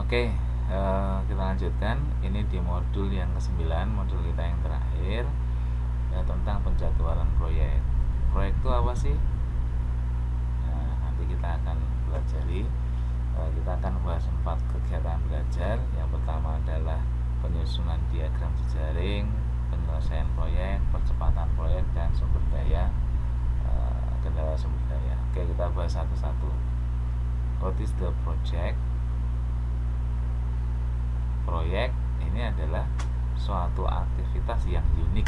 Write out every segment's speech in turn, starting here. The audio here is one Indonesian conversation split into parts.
Oke, kita lanjutkan. Ini di modul yang ke-9, modul kita yang terakhir, ya, tentang penjadwalan proyek. Proyek itu apa sih? Nah, nanti kita akan pelajari. Kita akan bahas 4 kegiatan belajar. Yang pertama adalah penyusunan diagram jejaring, penyelesaian proyek, percepatan proyek, dan sumber daya, kendala sumber daya. Oke, kita bahas satu-satu. What is the project? Proyek ini adalah suatu aktivitas yang unik.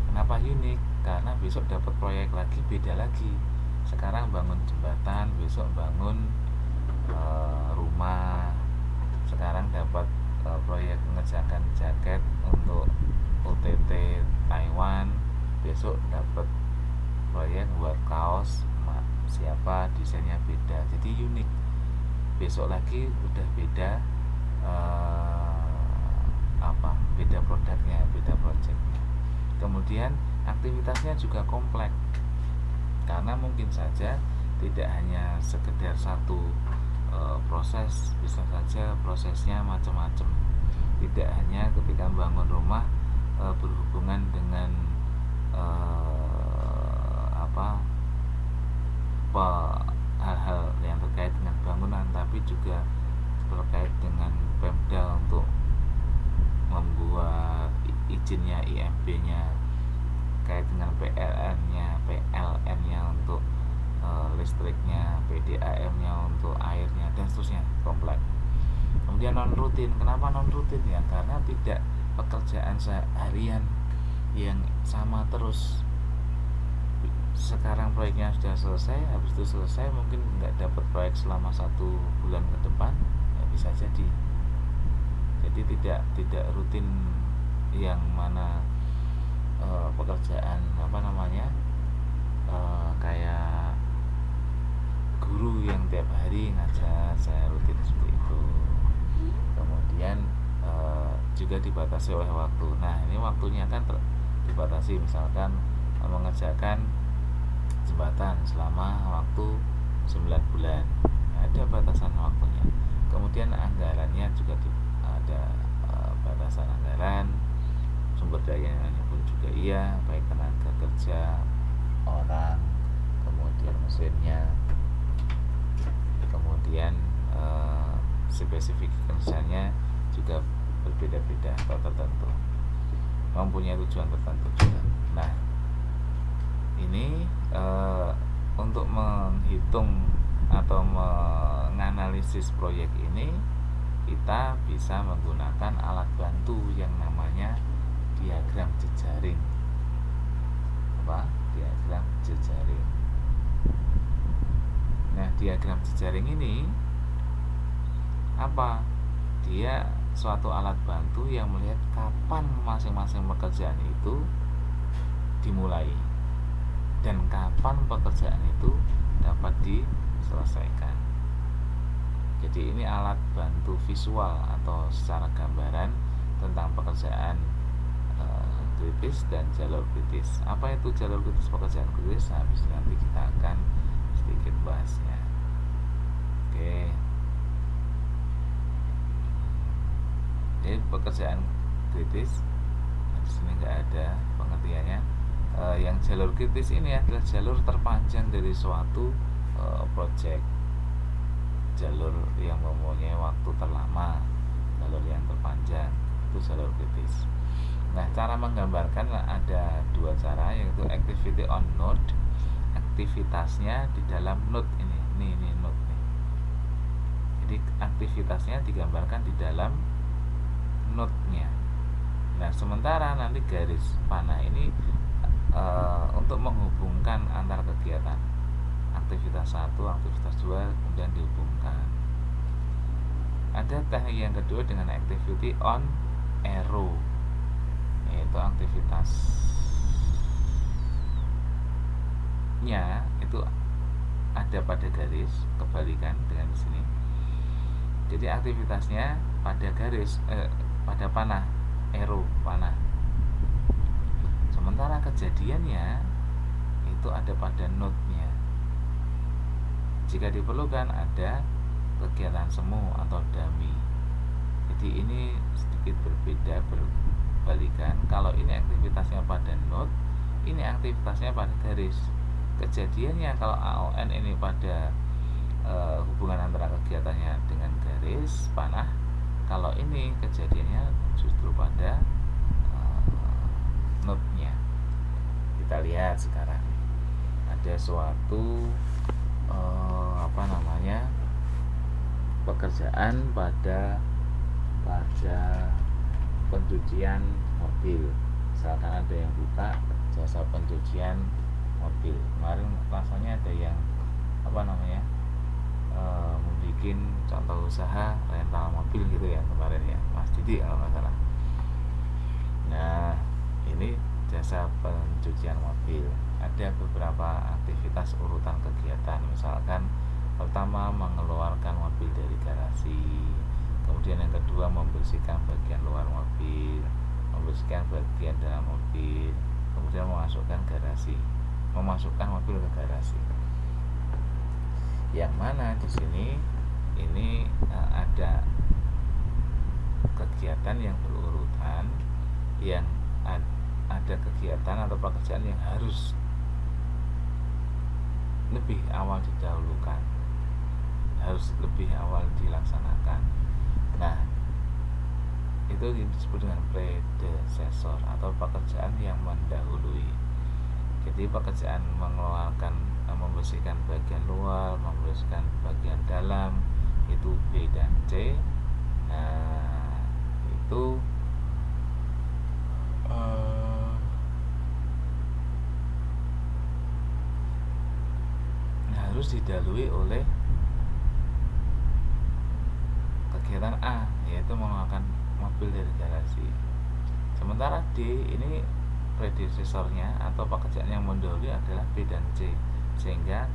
Kenapa unik? Karena besok dapat proyek lagi beda lagi. Sekarang bangun jembatan, besok bangun rumah. Sekarang dapat proyek mengerjakan jaket untuk OTT Taiwan, besok dapat proyek buat kaos siapa, desainnya beda, jadi unik. Besok lagi udah beda, beda produknya, beda projectnya. Kemudian aktivitasnya juga kompleks, karena mungkin saja tidak hanya sekedar satu proses, bisa saja prosesnya macam-macam. Tidak hanya ketika bangun rumah berhubungan dengan hal-hal yang terkait dengan bangunan, tapi juga terkait dengan Pemda untuk membuat izinnya, IMB-nya, terkait dengan PLN-nya untuk listriknya, PDAM-nya untuk airnya, dan seterusnya, kompleks. Kemudian non rutin. Kenapa non rutin? Ya karena tidak pekerjaan seharian yang sama terus. Sekarang proyeknya sudah selesai, habis itu selesai, mungkin nggak dapat proyek selama 1 bulan ke depan, ya bisa jadi tidak rutin, yang mana pekerjaan kayak guru yang tiap hari ngajar, saya rutin seperti itu. Kemudian juga dibatasi oleh waktu. Nah, ini waktunya kan dibatasi, misalkan mengerjakan jembatan selama waktu 9 bulan, ada batasan waktunya. Kemudian anggarannya juga ada batasan anggaran, sumber dayanya pun juga iya, baik tenaga kerja, orang, kemudian mesinnya, kemudian spesifik kerjanya juga berbeda-beda atau tertentu, mempunyai tujuan tertentu juga. Nah, ini untuk menghitung atau menganalisis proyek ini, kita bisa menggunakan alat bantu yang namanya diagram jejaring. Diagram jejaring. Nah, diagram jejaring ini apa? Dia suatu alat bantu yang melihat kapan masing-masing pekerjaan itu dimulai dan kapan pekerjaan itu dapat diselesaikan. Jadi ini alat bantu visual atau secara gambaran tentang pekerjaan kritis dan jalur kritis. Apa itu jalur kritis, pekerjaan kritis? Habis nanti kita akan sedikit bahasnya. Oke. Jadi pekerjaan kritis, di sini nggak ada pengertiannya. Yang jalur kritis ini adalah jalur terpanjang dari suatu proyek, jalur yang mempunyai waktu terlama, jalur yang terpanjang, itu jalur kritis. Nah, cara menggambarkan ada 2 cara, yaitu activity on node, aktivitasnya di dalam node ini node nih. Jadi aktivitasnya digambarkan di dalam node-nya. Nah, sementara nanti garis panah ini untuk menghubungkan antar kegiatan, aktivitas 1, aktivitas 2, kemudian dihubungkan. Ada teknik yang kedua dengan activity on arrow, yaitu aktivitasnya itu ada pada garis, kebalikan dengan di sini. Jadi aktivitasnya pada garis, pada panah, arrow, panah. Sementara kejadiannya itu ada pada node-nya. Jika diperlukan ada kegiatan semu atau dummy. Jadi ini sedikit berbeda, berbalikan. Kalau ini aktivitasnya pada node, ini aktivitasnya pada garis. Kejadiannya kalau AON ini pada hubungan antara kegiatannya dengan garis panah, kalau ini kejadiannya justru pada node-nya. Kita lihat sekarang ada suatu pekerjaan pada pencucian mobil. Misalkan ada yang buka jasa pencucian mobil. Kemarin rasanya ada yang membuat contoh usaha rental mobil gitu ya kemarin ya, Mas Didi kalau nggak salah. Nah, ini jasa pencucian mobil. Ada beberapa aktivitas urutan kegiatan. Misalkan pertama mengeluarkan mobil dari garasi, kemudian yang kedua membersihkan bagian luar mobil, membersihkan bagian dalam mobil, kemudian memasukkan mobil ke garasi. Yang mana di sini ini ada kegiatan yang berurutan, yang ada kegiatan atau pekerjaan yang harus lebih awal didahulukan, harus lebih awal dilaksanakan. Nah, itu disebut dengan predecessor atau pekerjaan yang mendahului. Jadi pekerjaan membersihkan bagian luar, membersihkan bagian dalam, itu B dan C. Nah, itu harus didahului oleh kegiatan A, yaitu mengeluarkan mobil dari garasi. Sementara D ini predecesornya atau pekerjaan yang mendahului adalah B dan C, sehingga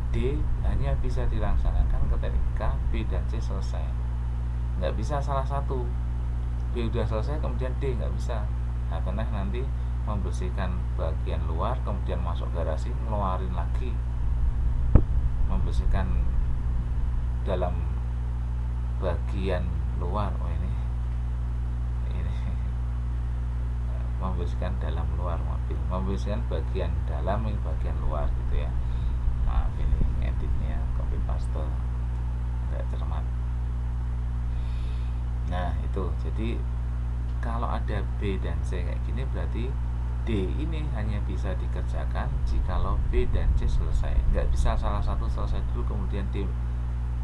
D hanya bisa dilaksanakan ketika B dan C selesai. Nggak bisa salah satu. B udah selesai kemudian D, nggak bisa. Nah, karena nanti membersihkan bagian luar, kemudian masuk garasi, ngeluarin lagi, membersihkan dalam bagian luar. Ini membersihkan dalam luar mobil, membersihkan bagian dalam, ini bagian luar gitu ya. Maaf, ini ngeditnya copy paste nggak cermat. Nah, itu jadi kalau ada B dan C kayak gini, berarti D ini hanya bisa dikerjakan jikalau B dan C selesai. Nggak bisa salah satu selesai dulu kemudian D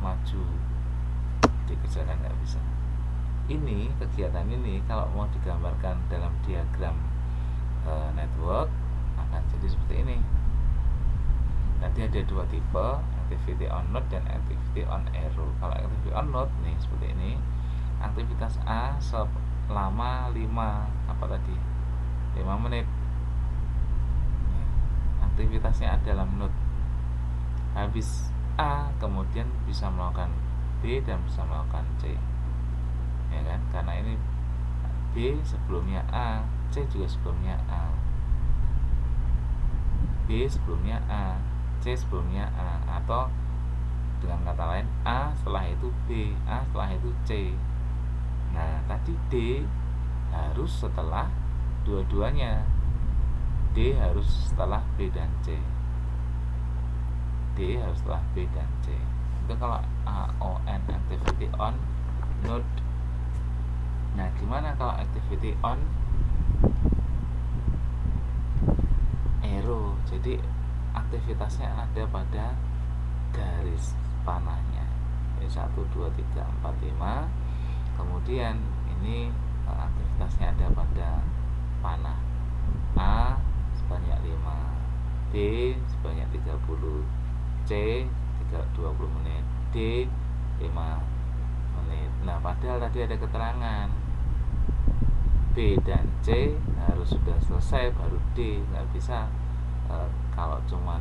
maju dikerjakan, nggak bisa. Ini kegiatan ini kalau mau digambarkan dalam diagram network akan jadi seperti ini. Nanti ada dua tipe, activity on node dan activity on arrow. Kalau activity on node nih seperti ini, aktivitas A selama 5 menit. Aktivitasnya ada dalam node. Habis A kemudian bisa melakukan B dan bisa melakukan C, ya kan? Karena ini B sebelumnya A, C juga sebelumnya A, B sebelumnya A, C sebelumnya A, atau dengan kata lain A setelah itu B, A setelah itu C. Nah, tadi D harus setelah dua-duanya. D harus setelah B dan C. D harus setelah B dan C. Itu kalau AON, activity on node. Nah, gimana kalau activity on arrow? Jadi aktivitasnya ada pada garis panahnya. Jadi 1, 2, 3, 4, 5. Kemudian ini aktivitasnya ada pada panah. A sebanyak 5, B sebanyak 30, C 20 menit, D 5 menit. Nah, padahal tadi ada keterangan B dan C harus sudah selesai baru D, nggak bisa kalau cuman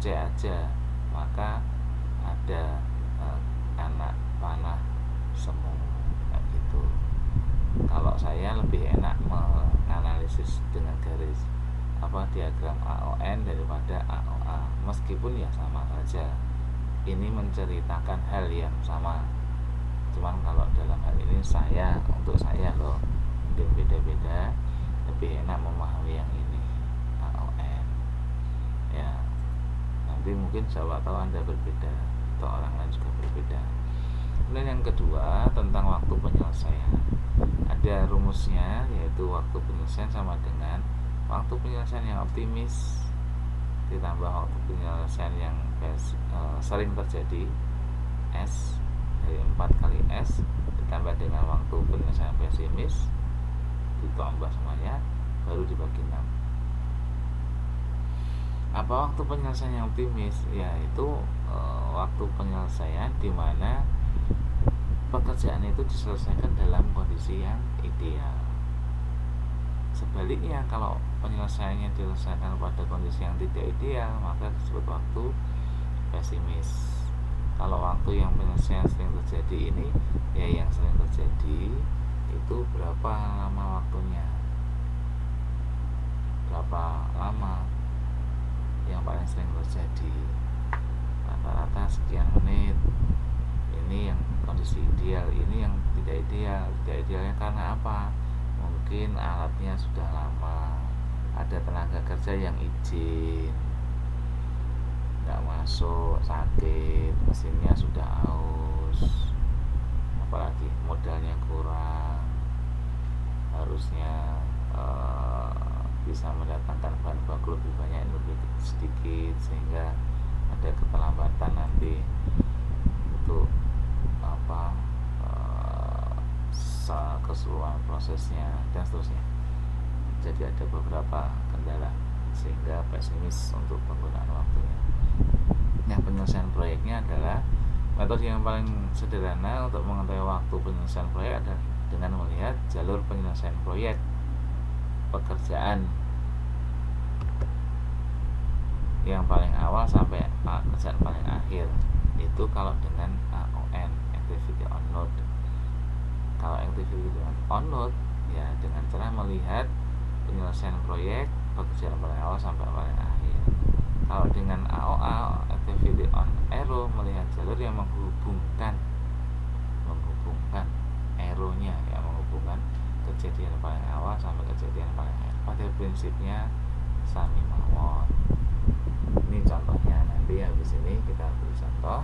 C aja, maka ada anak panah semu kayak gitu. Kalau saya lebih enak menganalisis dengan garis diagram AON daripada AOA, meskipun ya sama saja. ini menceritakan hal yang sama, cuman kalau dalam hal ini untuk saya loh, mungkin beda-beda, lebih enak memahami yang ini AON ya. Nanti mungkin siapa tahu Anda berbeda atau orang lain juga berbeda. Kemudian yang kedua tentang waktu penyelesaian, ada rumusnya, yaitu waktu penyelesaian sama dengan waktu penyelesaian yang optimis ditambah waktu penyelesaian yang sering terjadi, S dari 4 kali S, ditambah dengan waktu penyelesaian pesimis, ditambah semuanya baru dibagi 6. Apa waktu penyelesaian yang optimis? Yaitu waktu penyelesaian di mana pekerjaan itu diselesaikan dalam kondisi yang ideal. Sebaliknya, kalau penyelesaiannya diselesaikan pada kondisi yang tidak ideal, maka disebut waktu pesimis. Kalau waktu yang penyelesaian sering terjadi ini, ya yang sering terjadi itu berapa lama waktunya, berapa lama yang paling sering terjadi, rata-rata sekian menit. Ini yang kondisi ideal, ini yang tidak ideal. Tidak idealnya karena apa? Mungkin alatnya sudah lama, ada tenaga kerja yang izin, nggak masuk, sakit, mesinnya sudah aus, apalagi modalnya kurang, harusnya bisa mendatangkan bahan baku lebih banyak, lebih sedikit, sehingga ada keterlambatan nanti untuk keseluruhan prosesnya dan seterusnya. Jadi ada beberapa kendala sehingga pesimis untuk penggunaan waktunya. Yang penyelesaian proyeknya adalah metode yang paling sederhana untuk mengetahui waktu penyelesaian proyek adalah dengan melihat jalur penyelesaian proyek pekerjaan yang paling awal sampai kerjaan paling akhir. Itu kalau dengan AON, activity on node. Kalau activity on node, ya dengan cara melihat penyelesaian proyek pekerjaan paling awal sampai paling akhir. Kalau dengan AOA, activity on arrow, melihat jalur yang menghubungkan arrow-nya, yang menghubungkan kejadian paling awal sampai kejadian paling akhir. Pada prinsipnya sami mawon. Ini contohnya, nanti habis ini kita beri contoh.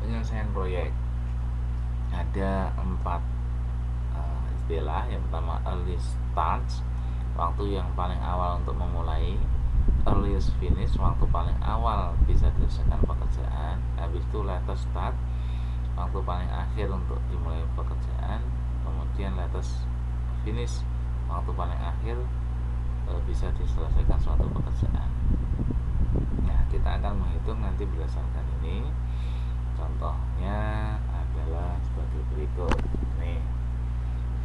Penyelesaian proyek ada 4 istilah. Yang pertama early start, waktu yang paling awal untuk memulai. Earliest finish, waktu paling awal bisa diselesaikan pekerjaan. Habis itu latest start, waktu paling akhir untuk dimulai pekerjaan. Kemudian latest finish, waktu paling akhir bisa diselesaikan suatu pekerjaan. Nah, kita akan menghitung nanti berdasarkan ini. Contohnya adalah sebagai berikut. Nih,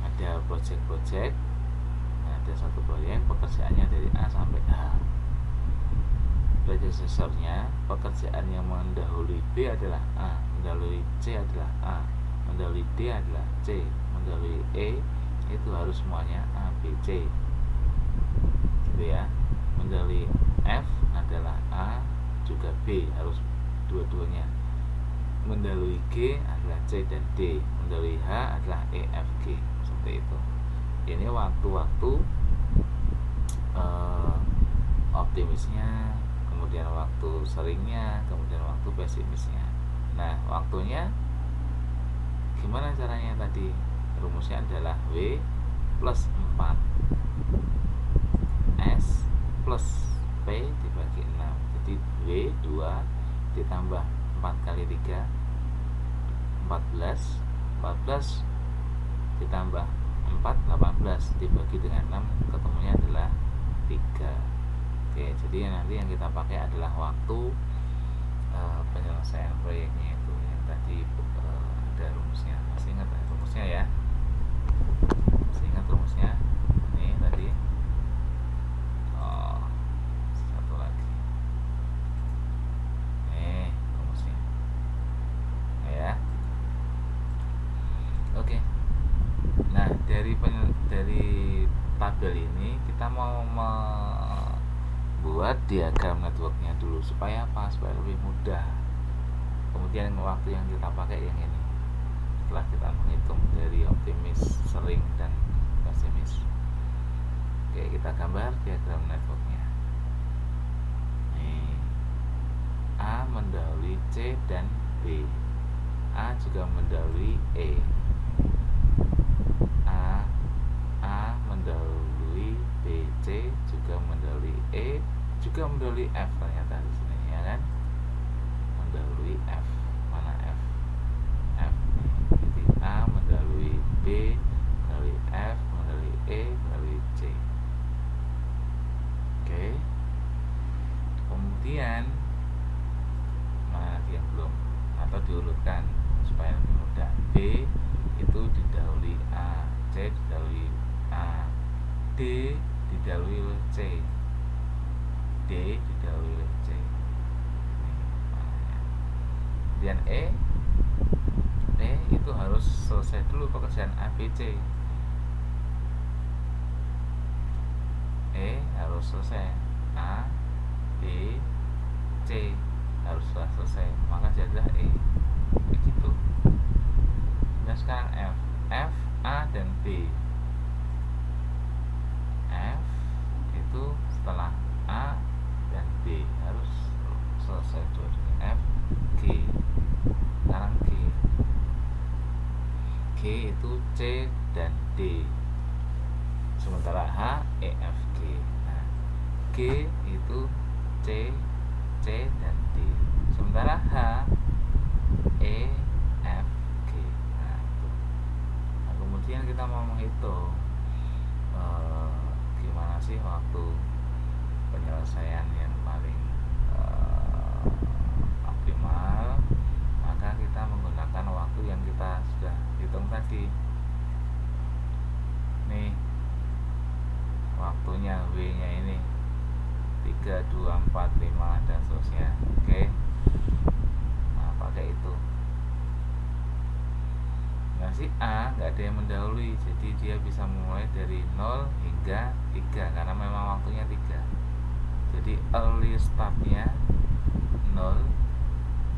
ada project. Ada satu proyek, pekerjaannya dari A sampai H. Predecessornya, pekerjaan yang mendahului B adalah A, mendahului C adalah A, mendahului D adalah C, mendahului E itu harus semuanya A, B, C, gitu ya. Mendahului F adalah A juga B, harus dua-duanya. Mendahului G adalah C dan D, mendahului H adalah E, F, G, seperti itu. Ini waktu-waktu optimisnya, kemudian waktu seringnya, kemudian waktu pesimisnya. Nah, waktunya gimana caranya tadi? Rumusnya adalah W plus 4 S plus P dibagi 6. Jadi W 2 ditambah 4 kali 3 14, 14 ditambah 4 18 dibagi dengan 6, ketemunya adalah 3. Oke, jadi nanti yang kita pakai adalah waktu penyelesaian proyeknya itu yang tadi ada rumusnya. Masih ingat rumusnya ya? Masih ingat rumusnya? Ini tadi. Oh, satu lagi. Nih rumusnya. Nah, ya. tabel ini kita mau membuat diagram networknya dulu supaya apa? Supaya lebih mudah. Kemudian waktu yang kita pakai yang ini setelah kita menghitung dari optimis, sering, dan pesimis. Oke, kita gambar diagram networknya. Nih, A mendahului C dan B. A juga mendahului E. A mendahului B, C juga mendahului E, juga mendahului F ternyata di sini, ya kan? Mendahului F. Mana F? F. Jadi A mendahului B, mendahului F, mendahului E, mendahului C. Oke. Kemudian mana lagi yang belum? Atau diurutkan supaya lebih mudah. B itu didahului A, C didahului A, D didahului oleh C, D didahului oleh C. Kemudian E itu harus selesai dulu pekerjaan ABC. E harus selesai, A, B, C harus selesai, maka jadilah E. Begitu. Nah sekarang F, A dan B. F itu setelah A dan B harus selesai dua-duanya. F, G. Sekarang G. G itu C dan D. Sementara H, E, F, G. Nah, G itu C, C dan D. Sementara H, E, F, G. Nah, itu. Nah, kemudian kita mau menghitung gimana sih waktu penyelesaian yang paling optimal. Maka kita menggunakan waktu yang kita sudah hitung tadi. Nih waktunya, W nya ini 3, 2, 4, 5 dan seterusnya. Oke. Nah pakai itu. Nah si A nggak ada yang mendahului, jadi dia bisa memulai dari 0 hingga 3 karena memang waktunya 3. Jadi early startnya 0,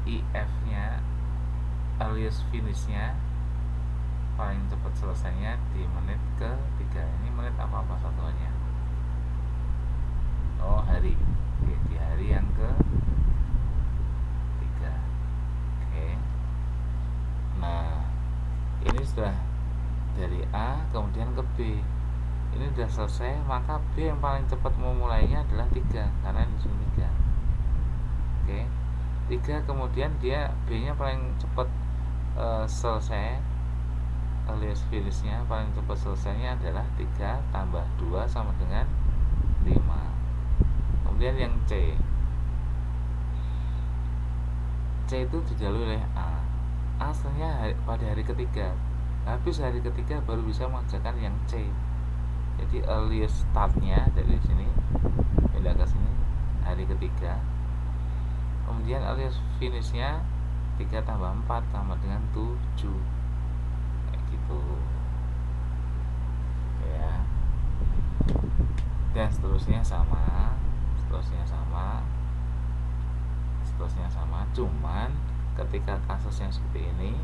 IF nya earliest finishnya paling cepat selesainya di menit ke 3. Ini menit apa satuannya? Oh hari. Oke, di hari yang ke 3. Oke. Nah ini sudah dari A kemudian ke B, ini sudah selesai, maka B yang paling cepat memulainya adalah 3 karena di sini 3. Oke, 3 kemudian dia B nya paling cepat selesai, alias finishnya paling cepat selesainya adalah 3 tambah 2 sama dengan 5. Kemudian yang C itu didahului oleh A. Asalnya pada hari ketiga, habis hari ketiga baru bisa mengerjakan yang C. Jadi earliest startnya dari sini pindah ke sini hari ketiga. Kemudian earliest finishnya 3 tambah 4 sama dengan 7. Kayak gitu ya. Dan seterusnya sama, cuman ketika kasusnya seperti ini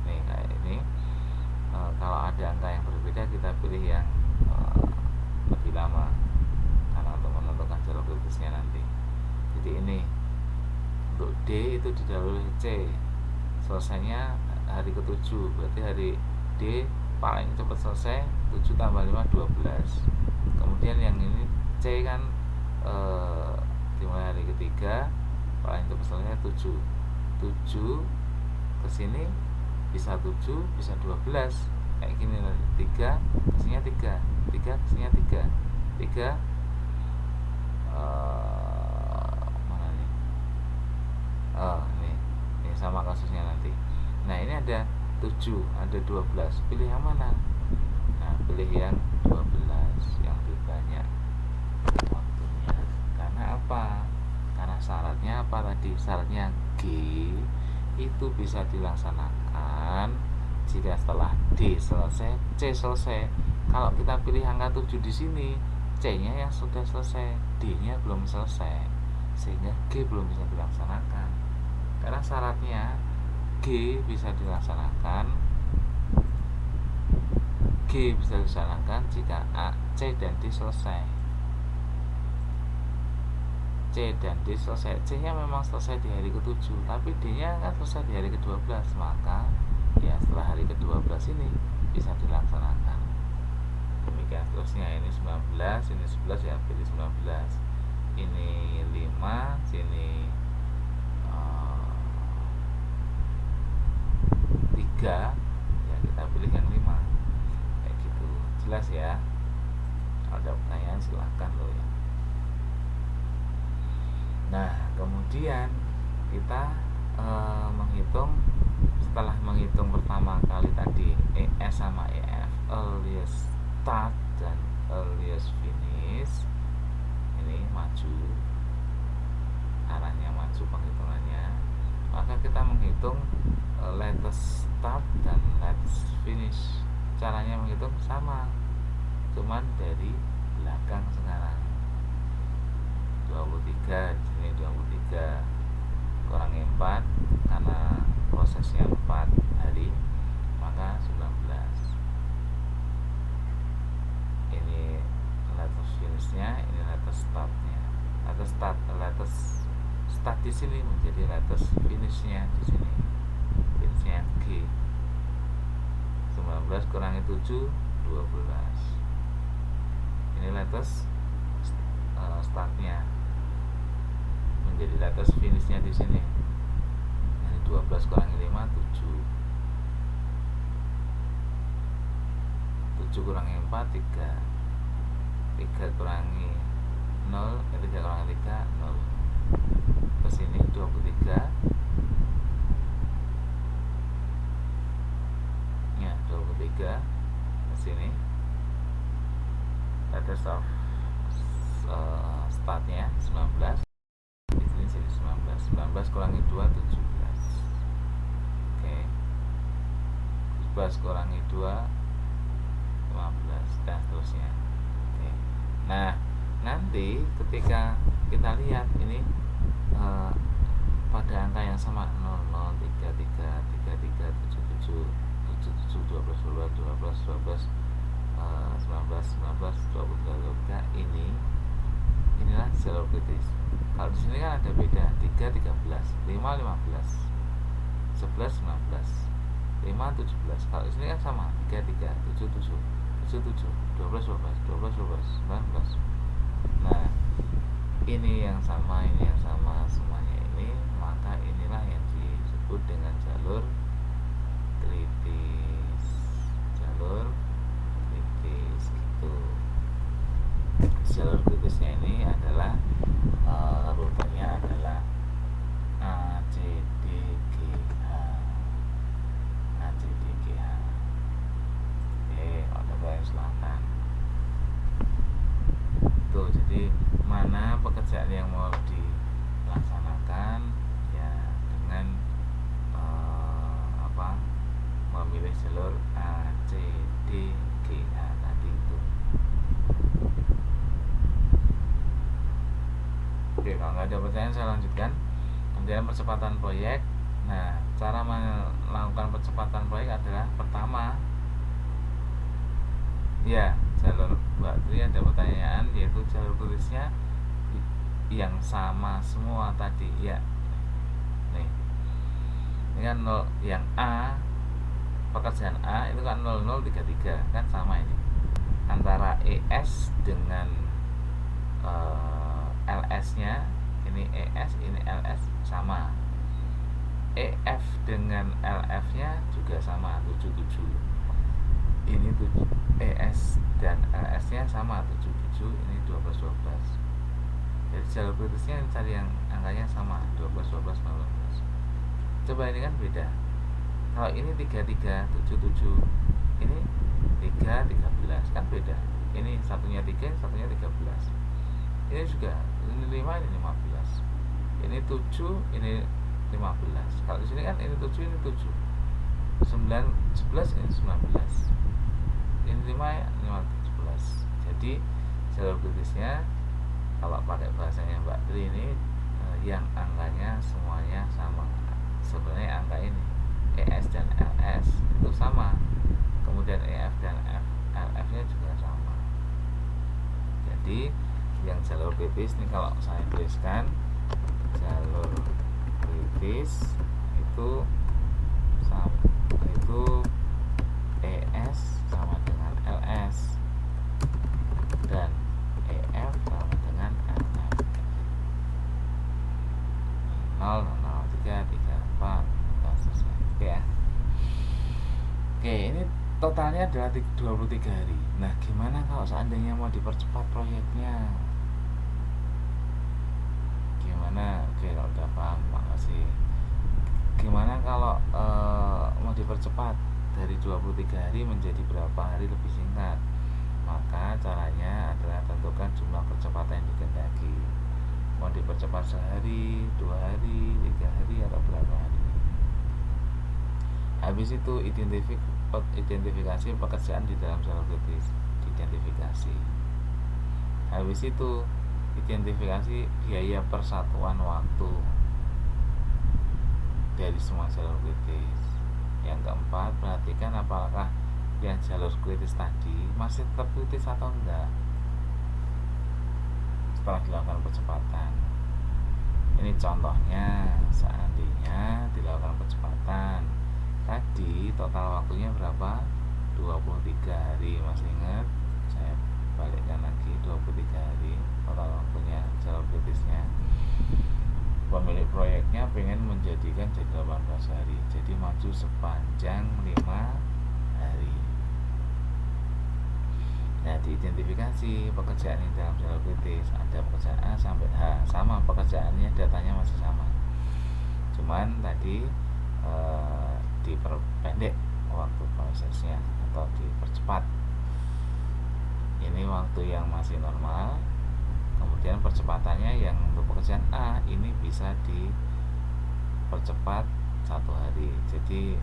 nih, kayak ini, kalau ada angka yang berbeda kita pilih yang lebih lama karena untuk menentukan jalur kritisnya nanti. Jadi ini untuk D itu didahului C, selesainya hari ke-7, berarti hari D paling cepat selesai 7 tambah 5 12. Kemudian yang ini C kan dimulai hari ketiga, paling cepat selesai 7 kesini bisa 7 bisa 12 kayak gini. 3 kesininya 3 kesininya 3 mana nih? Ini sama kasusnya nanti. Nah ini ada 7 ada 12, pilih yang mana? Nah pilih yang 12 yang lebih banyak waktunya. Karena apa? Karena syaratnya apa tadi? Syaratnya G itu bisa dilaksanakan jika setelah D selesai, C selesai. Kalau kita pilih angka 7 di sini, C-nya yang sudah selesai, D-nya belum selesai, sehingga G belum bisa dilaksanakan. Karena syaratnya G bisa dilaksanakan, jika A, C, dan D selesai. C dan D selesai. C-nya memang selesai di hari ke-7, tapi D-nya kan selesai di hari ke-12, maka ya setelah hari ke-12 ini bisa dilaksanakan. Demikian seterusnya. Ini 19, ini 11, ya pilih 19. Ini 5, sini 3, ya kita pilih yang 5. Kayak gitu. Jelas ya? Kalau ada pertanyaan silahkan loh ya. Nah, kemudian kita menghitung. Setelah menghitung pertama kali tadi ES sama EF, earliest start dan earliest finish, ini maju, arahnya maju penghitungannya, maka kita menghitung latest start dan latest finish. Caranya menghitung sama, cuman dari belakang sekarang. 23, di sini 23 kurangi 4, karena prosesnya 4 hari, maka 19. Ini latest finishnya, ini latest startnya. Latest start di sini menjadi latest finishnya di sini. Finishnya G. 19 kurangi 7, 12. Ini latest startnya menjadi latest finishnya di sini. Ini 12 kurangi 5, 7. 7 kurangi 4, 3. 3 kurangi 0, 3 kurangi 3, 0. Ke sini 23. Ya, 23 ke sini. Latest of startnya 19. Di sini jadi 19. 19 kurangi 2, 17. Oke. 17 kurangi 2, 15, dan seterusnya. Oke. Nah, nanti ketika kita lihat ini pada angka yang sama 00, 33, 33, 77, 77, 12, 12, 12, 12, 19, 19, 23, 23, inilah jalur kritis. Kalau di sini kan ada beda, 3, 13, 5, 15, 11, 19, 5, 17. Kalau di sini kan sama, 3, 3, 7, 7, 7, 7, 12, 12, 12, 12, 19. Nah, ini yang sama, semuanya ini, maka inilah yang disebut dengan jalur kritis. Jalur kritis gitu. Jalur kritisnya ini adalah rutenya adalah A, C, D, G, H. A, C, D, G, H. Oke, kalau ada yang silahkan. Tuh, jadi mana pekerjaan yang mau dilaksanakan ya dengan memilih jalur A, C, D, G, H tadi itu. Oke, kalau nggak ada pertanyaan saya lanjutkan. Kemudian percepatan proyek. Nah, cara melakukan percepatan proyek adalah pertama, ya jalur Mbak Tri ada pertanyaan, yaitu jalur tulisnya yang sama semua tadi ya. Nih, ini kan 0, yang A, pekerjaan A itu kan 0033 kan sama ini, antara ES dengan LS nya. Ini ES, ini LS, sama. EF dengan LF nya juga sama, 77. Ini ES dan LS nya sama, 77. Ini 12, 12. Jadi jalur kritisnya cari yang angkanya sama, 12, 12, 12. Coba ini kan beda. Kalau ini 33, 77, ini 3, 13, kan beda. Ini satunya 3, satunya 13. Ini juga, ini 5, ini 15. Ini 7, ini 15. Kalau di sini kan ini 7, ini 7. 9, 11, ini 19. Ini 5 ya 517. Jadi jalur kritisnya kalau pakai bahasanya Mbak Tri ini yang angkanya semuanya sama. Sebenarnya angka ini ES dan LS itu sama, kemudian EF dan LF nya juga sama. Jadi yang jalur kritis ini kalau saya tuliskan jalur kritis itu ES sama dengan LS dan EF sama dengan LF. 0, 0, 3, 3, 4 dan seterusnya. Oke ya. Oke, ini totalnya adalah 23 hari. Nah, gimana kalau seandainya mau dipercepat proyeknya? Gimana? Oke, kalau udah paham, makasih. Gimana kalau mau dipercepat dari 23 hari menjadi berapa hari lebih singkat? Maka caranya adalah tentukan jumlah percepatan yang dikehendaki. Mau dipercepat sehari, 2 hari, 3 hari, atau berapa hari. Habis itu identifikasi pekerjaan di dalam jalur kritis, diidentifikasi. Habis itu identifikasi biaya persatuan waktu dari semua jalur kritis. Yang keempat, perhatikan apakah yang jalur kritis tadi masih tetap kritis atau enggak setelah dilakukan percepatan. Ini contohnya, seandainya dilakukan percepatan tadi total waktunya berapa? 23 hari. Masih ingat? Saya balikkan lagi, 23 hari total waktunya jalur kritisnya. Pemilik proyeknya pengen menjadikan jadi 18 hari, jadi maju sepanjang 5 hari. Nah, diidentifikasi pekerjaan ini dalam jalur kritis. Ada pekerjaan A sampai H, sama pekerjaannya, datanya masih sama, cuman tadi diperpendek waktu prosesnya atau dipercepat. Ini waktu yang masih normal. Kemudian percepatannya yang untuk pekerjaan A ini bisa dipercepat 1 hari, jadi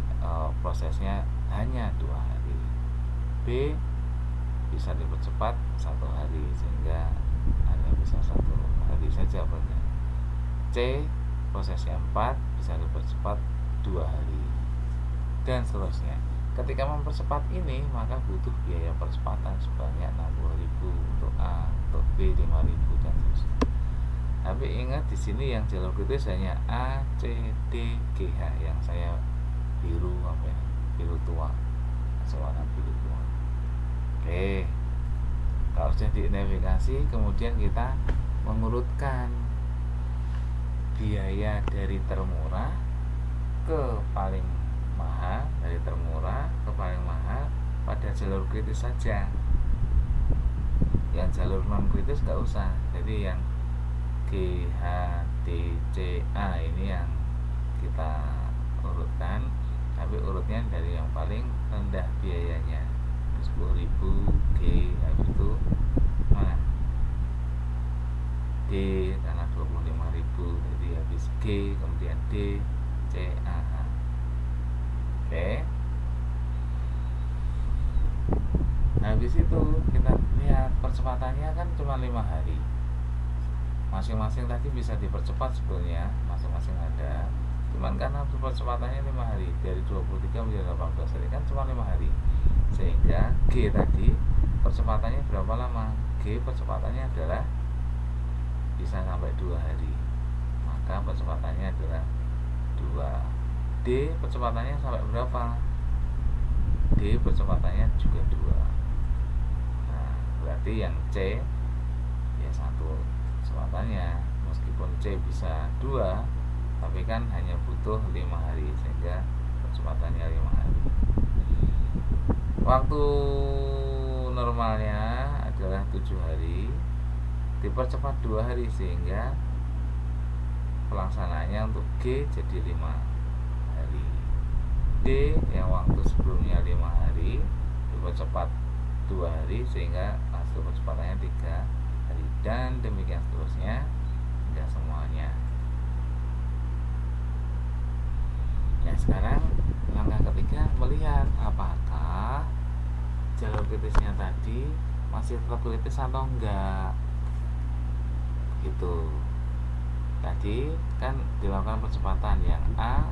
prosesnya hanya 2 hari. B bisa dipercepat 1 hari sehingga hanya bisa 1 hari saja prosesnya. C prosesnya 4 bisa dipercepat 2 hari, dan seterusnya. Ketika mempercepat ini maka butuh biaya percepatan sebanyak 60.000 untuk A, untuk B 5.000 dan seterusnya. Tapi ingat di sini yang jalur kritis hanya A, C, D, G, H. Yang saya biru biru tua, warna biru tua. Oke, kalau sudah diidentifikasi, kemudian kita mengurutkan biaya dari termurah ke paling mahal, dari termurah ke paling mahal pada jalur kritis saja. Yang jalur non kritis nggak usah. Jadi yang G, H, D, C, A ini yang kita urutkan, tapi urutnya dari yang paling rendah biayanya. 10.000 G, habis itu mana? D karena 25.000, jadi habis G, kemudian D, C, A, H. Oke. Habis itu kita lihat percepatannya kan cuma 5 hari. Masing-masing tadi bisa dipercepat sebetulnya, masing-masing ada. Cuman karena percepatannya 5 hari, dari 23 menjadi 18 hari kan cuma 5 hari. Sehingga G tadi percepatannya berapa lama? G percepatannya adalah bisa sampai 2 hari, maka percepatannya adalah 2. D percepatannya sampai berapa? D percepatannya juga 2. Nah, berarti yang C ya 1 percepatannya, meskipun C bisa 2 tapi kan hanya butuh 5 hari, sehingga percepatannya 5 hari. Waktu normalnya adalah 7 hari, dipercepat 2 hari sehingga pelaksanaannya untuk G jadi 5 hari. D yang waktu sebelumnya 5 hari dipercepat 2 hari sehingga hasil percepatannya 3 hari, dan demikian seterusnya hingga semuanya. Nah, sekarang langkah ketiga melihat apakah jalur kritisnya tadi masih tetap kritis atau enggak gitu. Tadi kan dilakukan percepatan, yang A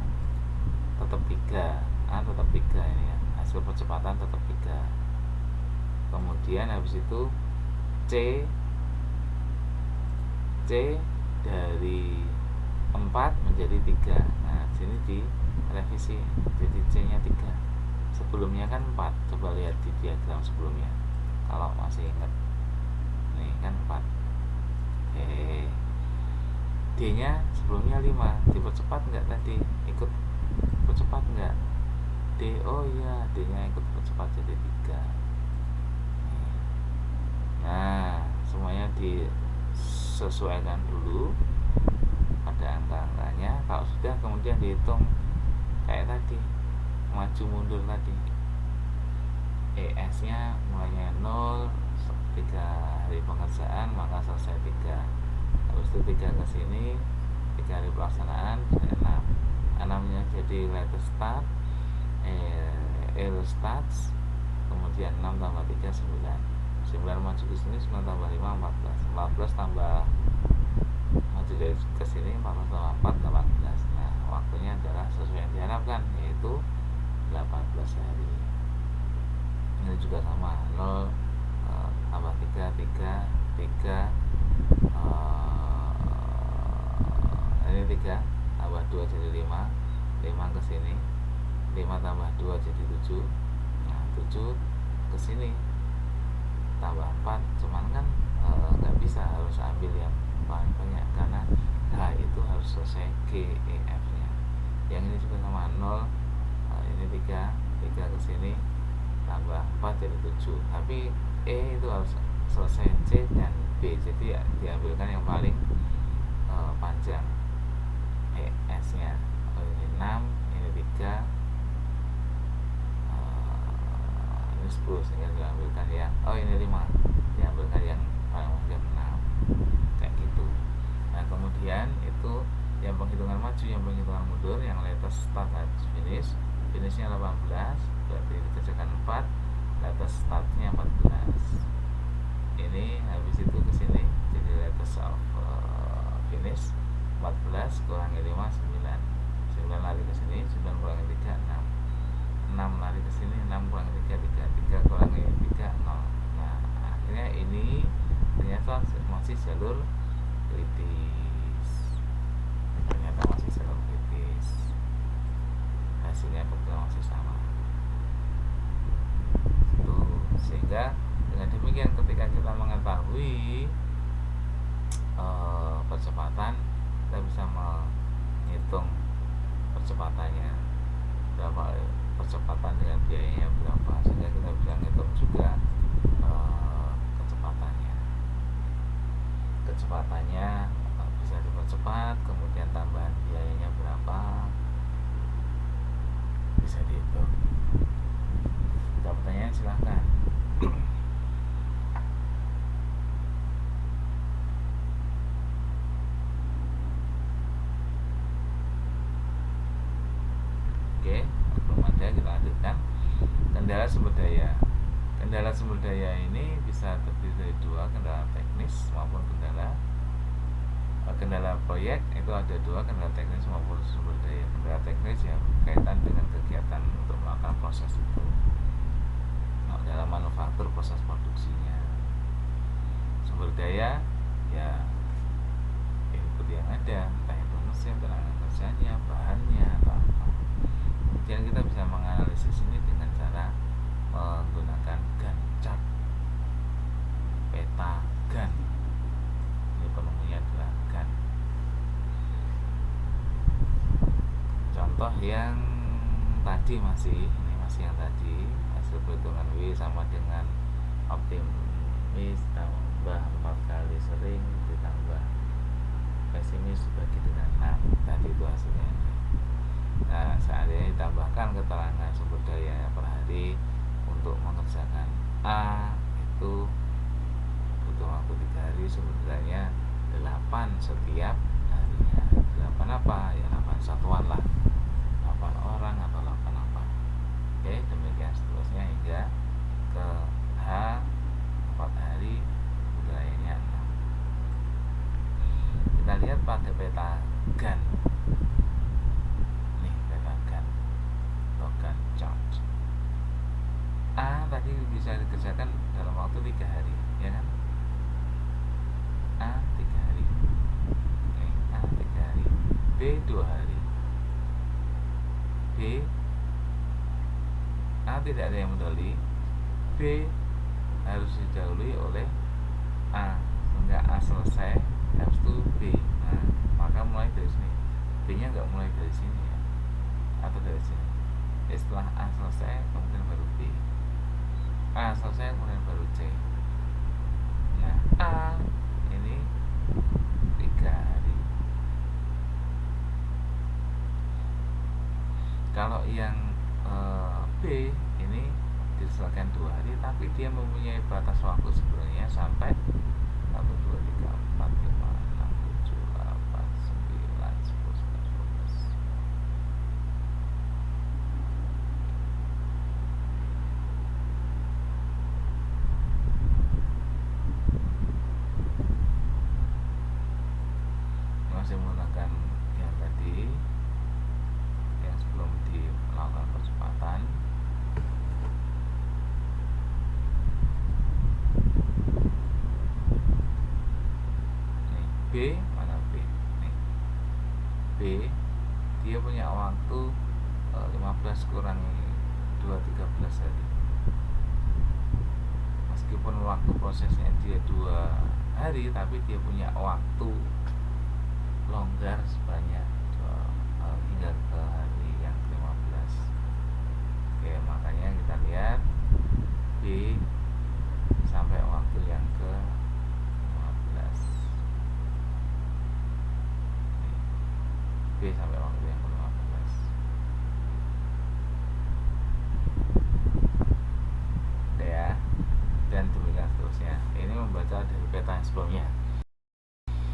tetap 3, A tetap 3 ini ya, hasil percepatan tetap 3. Kemudian habis itu C dari 4 menjadi 3. Nah, sini direvisi jadi C-nya 3. Sebelumnya kan 4. Coba lihat di diagram sebelumnya. Kalau masih ingat. Nih kan 4. D-nya sebelumnya 5. Dipercepat enggak tadi? Ikut percepat enggak? D, oh iya, D-nya ikut percepat jadi 3. Nah, semuanya disesuaikan dulu pada angka-angkanya. Kalau sudah, kemudian dihitung kayak tadi, maju mundur tadi. ES nya mulainya 0, 3 hari pengerjaan, maka selesai 3. Habis itu 3 ke sini, 3 hari pelaksanaan, 6. 6 nya jadi letter start, L starts, kemudian 6 tambah 3 9. 9 maju ke sini, 9 tambah 5 14. 14 tambah maju dari ke sini, 14 tambah 4 18. Nah, waktunya adalah sesuai yang diharapkan, yaitu 18 hari. Ini juga sama, 0 tambah 3 ini 3 tambah 2 jadi 5 ke sini, 5 tambah 2 jadi 7. Nah, 7 ke sini tambah 4, cuman kan nggak bisa, harus ambil yang paling banyak karena H itu harus selesai G, E, F nya. Yang ini juga sama, 0, ini 3 ke sini tambah 4 jadi 7, tapi E itu harus selesai C dan B, jadi ya, diambilkan yang paling panjang, ES nya. Ini 6, ini 3, ini 10, sehingga diambilkan yang, ini 5, diambilkan yang paling panjang 6, kayak gitu. Nah, kemudian itu yang penghitungan maju, yang penghitungan mundur, yang letter start dan finish. Finishnya 18, berarti dikerjakan 4, letter startnya 14. Ini habis itu ke sini jadi letter of finish, 14 kurangi 5 9. 9 lari ke sini, 9 kurangi 3 6. 6 lari ke sini, 6 kurangi 3 3. 3 kurangi 3 0. Nah, akhirnya ini ternyata masih jalur kritis. Hasilnya betul masih sama. Itu sehingga dengan demikian ketika kita mengetahui percepatan, kita bisa menghitung percepatannya berapa, percepatan dengan biayanya berapa, sehingga kita bisa menghitung juga kecepatannya bisa dipercepat, kemudian tambahan biayanya berapa bisa dihitung. Ada pertanyaan silahkan. Oke, belum ada, kita lanjutkan. Kendala sumber daya. Kendala sumber daya ini bisa terdiri dari 2, kendala teknis maupun kendala proyek. Itu ada 2, kendala teknis maupun sumber daya. Kendala teknis yang berkaitan dengan kegiatan untuk melakukan proses itu dalam manufaktur, proses produksinya. Sumber daya ya input yang ada, entah itu mesin, tenaga kerjanya, bahannya, atau apa. Kemudian kita bisa menganalisis ini dengan cara menggunakan Gantt chart, peta Gantt. Ini penemunya adalah Gantt. Contoh yang tadi masih yang tadi, hasil perhitungan W sama dengan optimis tambah 4 kali sering ditambah pesimis dibagi dengan 6. Tadi itu hasilnya ini. Nah, seandainya ditambahkan keterangan sumber daya per hari untuk mengerjakan A, itu butuh waktu 3 hari, sumber dayanya 8 setiap harinya. 8 apa? Ya 8 satuan lah, 8 orang atau 8 apa. Oke, demikian seterusnya hingga ke pada peta GAN. Nih peta GAN atau GAN chart. A tadi bisa dikerjakan dalam waktu 3 hari, ya kan? A 3 hari. Nih, A 3 hari. B 2 hari. B, A tidak ada yang mendahului, B harus didahului oleh A sehingga A selesai, habis itu B. Nah, maka mulai dari sini. B nya nggak mulai dari sini ya, atau dari sini. Setelah A selesai kemudian baru B. A selesai kemudian baru C. Nah, A ini 3 hari. Kalau yang B ini diselesaikan 2 hari, tapi dia mempunyai batas waktu sebenarnya sampai 1, 2, 3, 4, 5, 6, 7, 8, 9, 10, 11, 12. Masih menggunakan yang tadi, yang sebelum dilakukan percepatan. Nih, B mana B? Nih, B dia punya waktu 15 kurangi 2, 13 hari. Meskipun waktu prosesnya dia 2 hari, tapi dia punya waktu longgar sebanyak hingga ke hari yang ke-15. Oke, makanya kita lihat B sampai waktu yang ke-15. B sampai waktu yang ke-15. Oke ya. Dan demikian seterusnya. Ini membaca dari peta yang sebelumnya.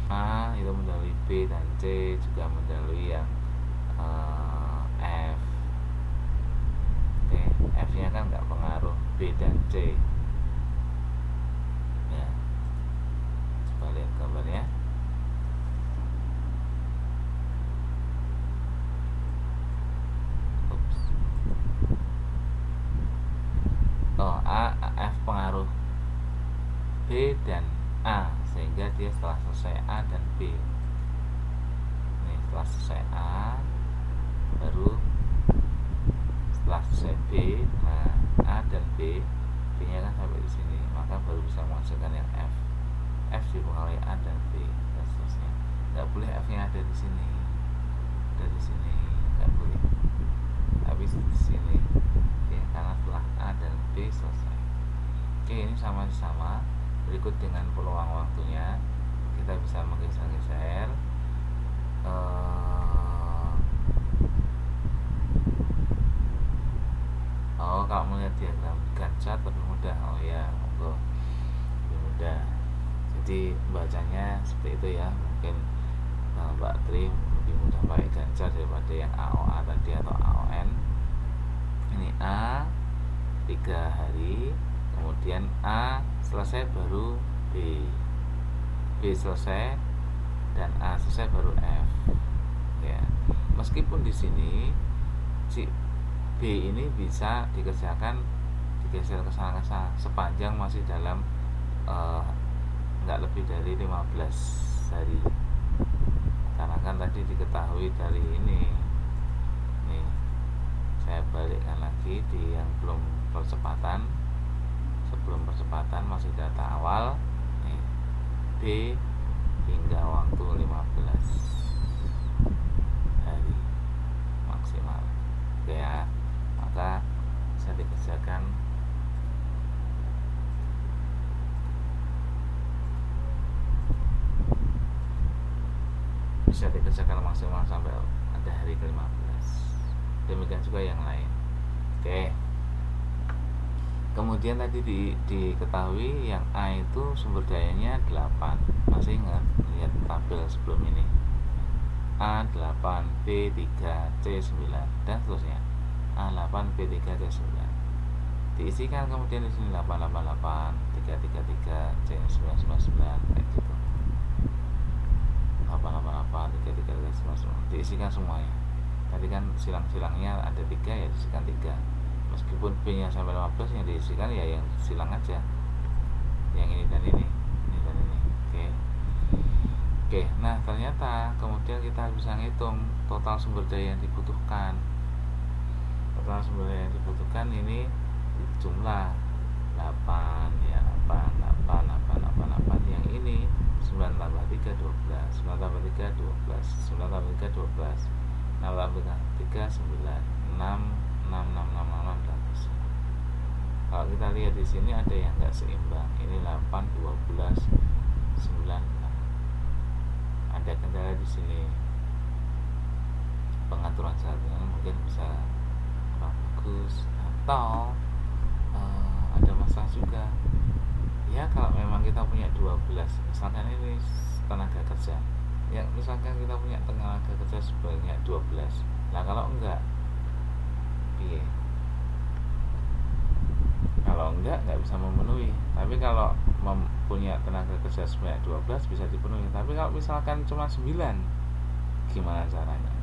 A itu mendahului B dan C juga mendahului yang F. Oke, F nya kan nggak pengaruh B dan C ya. Coba lihat gambarnya. Ups. Oh, F pengaruh B dan A, sehingga dia setelah selesai A dan B. Nih, setelah selesai A baru setelah selesai B. Nah, A dan B nya kan sampai di sini, maka baru bisa menghasilkan yang F. F dipengaruhi A dan B dan seterusnya. Nggak boleh F nya ada di sini, dari sini nggak boleh, tapi di sini ya, karena setelah A dan B selesai. Oke, ini sama-sama. Berikut dengan peluang waktunya kita bisa menggeser-geser. Kalau melihat diagram Gantt chart lebih mudah. Oh ya, monggo, lebih mudah. Jadi bacanya seperti itu ya. Mungkin Mbak Tri lebih mudah pakai Gantt chart daripada yang AOA tadi atau AON. Ini A 3 hari, kemudian A selesai baru B, B selesai dan A selesai baru F ya. Meskipun di sini si B ini bisa dikerjakan digeser ke sana sepanjang masih dalam nggak lebih dari 15 hari, karena kan tadi diketahui dari ini. Nih, saya balikkan lagi di yang belum percepatan. Sebelum percepatan masih data awal. Nih, B hingga waktu 15 hari maksimal. Oke ya, maka bisa dikerjakan maksimal sampai ada hari ke-15. Demikian juga yang lain. Oke. Kemudian tadi diketahui yang A itu sumber dayanya 8. Masih ingat lihat tabel sebelum ini. A 8, B 3, C 9 dan seterusnya. A 8, B 3, C 9. Diisikan kemudian di sini 888, 333, C 999 kayak gitu. 888 33 diisikan semuanya. Tadi kan silang-silangnya ada 3 ya diisikan 3. Meskipun B nya sampai 15 yang diisikan ya yang silang aja, yang ini dan ini dan ini. Oke, nah ternyata kemudian kita bisa ngitung total sumber daya yang dibutuhkan. Total sumber daya yang dibutuhkan ini jumlah 8 ya, 8 yang ini 9 tambah 3 12, 9 tambah 3 12, 9 tambah 3 12, 6 tambah 3 9, 6 12. Kalau kita lihat di sini ada yang enggak seimbang. Ini 8 12 9. Ada kendala di sini. Pengaturan jaringan mungkin bisa kurang bagus atau ada masalah juga. Ya kalau memang kita punya 12, misalkan ini tenaga kerja. Ya misalkan kita punya tenaga kerja sebanyak 12. Nah kalau enggak piye? Kalau enggak bisa memenuhi. Tapi kalau punya tenaga kerja sebanyak 12 bisa dipenuhi. Tapi kalau misalkan cuma 9, gimana caranya?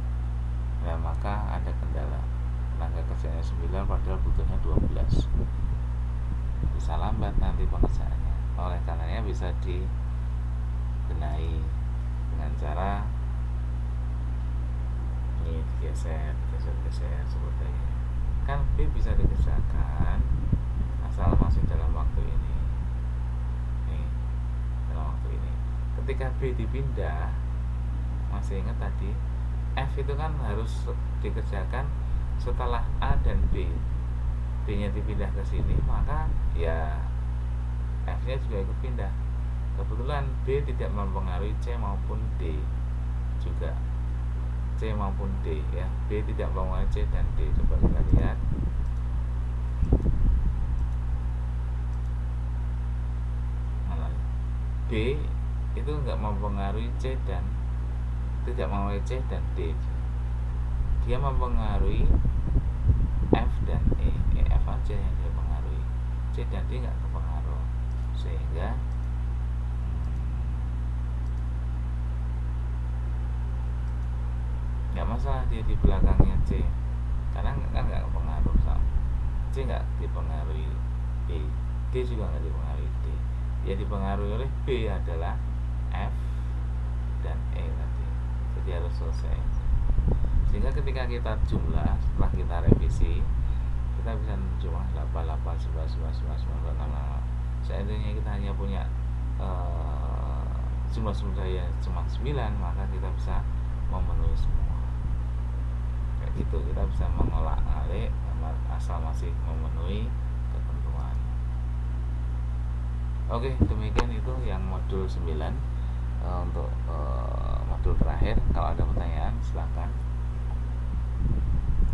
Ya maka ada kendala. Tenaga kerjanya 9 padahal butuhnya 12. Bisa lambat nanti pengerjaannya. Oleh karenanya bisa dibenahi dengan cara ini geser seperti ini. Kan B bisa dikerjakan asal masih dalam waktu ini. Nih, dalam waktu ini. Ketika B dipindah, masih ingat tadi F itu kan harus dikerjakan setelah A dan B. B-nya dipindah ke sini, maka ya F-nya juga ikut pindah. Kebetulan B tidak mempengaruhi C maupun D juga. C maupun D ya. B tidak mempengaruhi C dan D. Coba kita lihat. B itu enggak mempengaruhi C dan tidak mempengaruhi C dan D. Dia mempengaruhi F dan E. F aja yang dia pengaruhi. C dan D enggak kepengaruh. Sehingga enggak masalah dia di belakangnya C. Karena kan enggak kepengaruh sama. C enggak dipengaruhi B. D juga enggak dipengaruhi D. Yang dipengaruhi oleh B adalah F dan E tadi. Jadi harus selesai. Sehingga ketika kita jumlah setelah kita revisi, kita bisa jumlah 88 11 11 11 12 6. Seandainya kita hanya punya jumlah sumber daya cuma 9, maka kita bisa memenuhi semua. Kayak gitu, kita bisa mengolak-alik asal masih memenuhi ketentuan. Oke, demikian itu yang modul 9. Untuk modul terakhir, kalau ada pertanyaan silakan.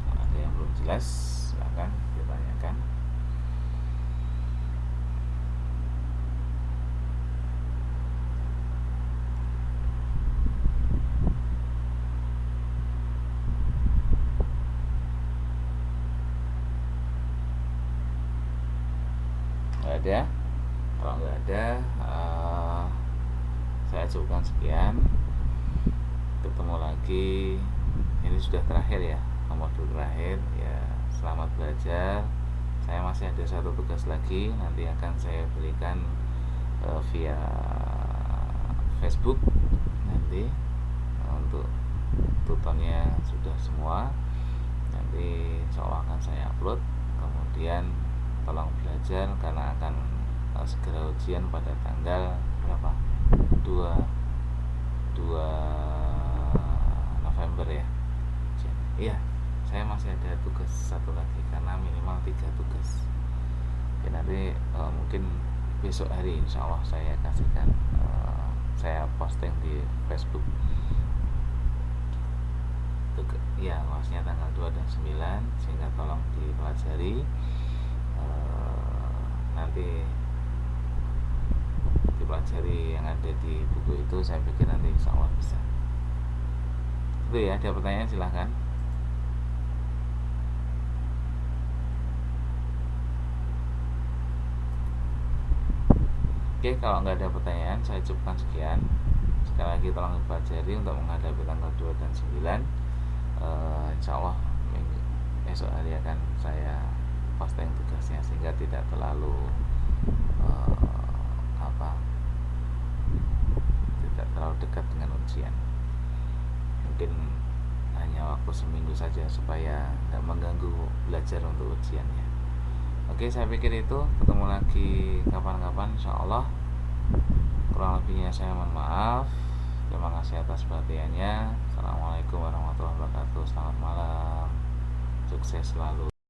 Kalau ada yang belum jelas silakan ditanyakan. Nggak ada? Kalau nggak ada, saya cukupkan sekian. Ketemu lagi. Ini sudah terakhir ya, modul terakhir ya. Selamat belajar. Saya masih ada satu tugas lagi, nanti akan saya berikan via Facebook nanti. Untuk tutornya sudah semua, nanti insya Allah akan saya upload. Kemudian tolong belajar karena akan segera ujian pada tanggal berapa? 2 November ya. Iya, saya masih ada tugas satu lagi karena minimal 3 tugas. Oke, nanti mungkin besok hari insya Allah saya kasihkan, saya posting di Facebook. Ya, maksudnya tanggal 2 dan 9, sehingga tolong dipelajari. Nanti dipelajari yang ada di buku itu, saya pikir nanti insya Allah bisa. Itu ya, ada pertanyaan silahkan. Oke, kalau nggak ada pertanyaan saya cukupkan sekian. sekali lagi tolong dipelajari untuk menghadapi tanggal 2 dan 9. Insya Allah esok hari akan saya posting tugasnya sehingga tidak terlalu tidak terlalu dekat dengan ujian. Mungkin hanya waktu seminggu saja supaya tidak mengganggu belajar untuk ujiannya. Oke, saya pikir itu. Ketemu lagi kapan-kapan insya Allah. Kurang lebihnya saya mohon maaf. Terima kasih atas perhatiannya. Assalamualaikum warahmatullahi wabarakatuh. Selamat malam. Sukses selalu.